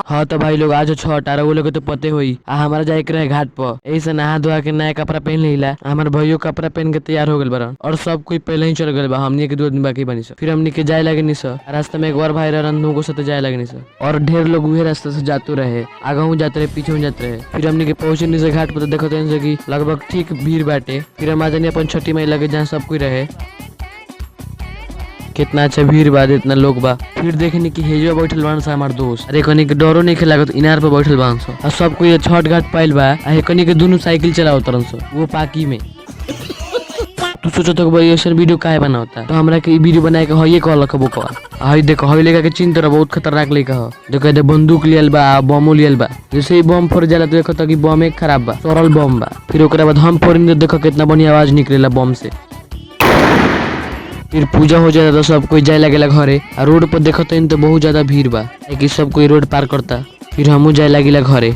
हाँ तो भाई लोग आज छठ और वो लोग के तो पते हुई हमारा जाए के रहे घाट पर, ऐसे नहा धोआ के नया कपड़ा पहन लीला। हमारे भाइयों कपड़ा पहन के तैयार हो गए बरन और सब कोई पहले ही चल गए बा। हमनी के 2 दिन बाकी बनी सर, फिर हमनी के जाए लगे नहीं सर। रास्ते में एक बार भाई रन को साथ जाए लगे नहीं सर, और ढेर लोग वही रास्ते से जाते रहे, आगे जाते रहे पीछे में जाते रहे। फिर हमनी के पहुंचे नहीं घाट पर, तो देखते कि लगभग ठीक भीड़ बाटे। फिर हम आ जानी अपन छठी माई लगे जहाँ सब कोई रहे। कितना अच्छा भीड़ बा, इतना लोग बा। फिर देखनी कि हेजो बैठल बान सा हमार दोस्त, अरे कनी के डरो नहीं खेला तो इनार पे बैठल बान सा, और सब कोई छठ घाट पाइल बा। कनी के दोनों साइकिल चलाओ तरन सा वो पाकी में। तू सोचो तो भाई ऐसा वीडियो काहे बना होता है, तो हमरा के वीडियो बनाए के हइए कहल खबो कवा। हई देखो हई लेका के चिंता बहुत खतरनाक लेका ह। देखो दे बंदूक लियल बा, बमो लियल बा। जैसे ही बम फोड़ जाला तो देखो तो कि बम एक खराब बा, सरल बम बा। फिर ओकरा बाद हम फोड़ी, देखो कितना बढ़िया आवाज निकलेला बम से। फिर पूजा हो जाता तो सब कोई जाए लगेला घरे। और रोड पर देखते तो बहुत ज्यादा भीड़ बा कि सब कोई रोड पार करता। फिर हमू जाए लगिला घरे।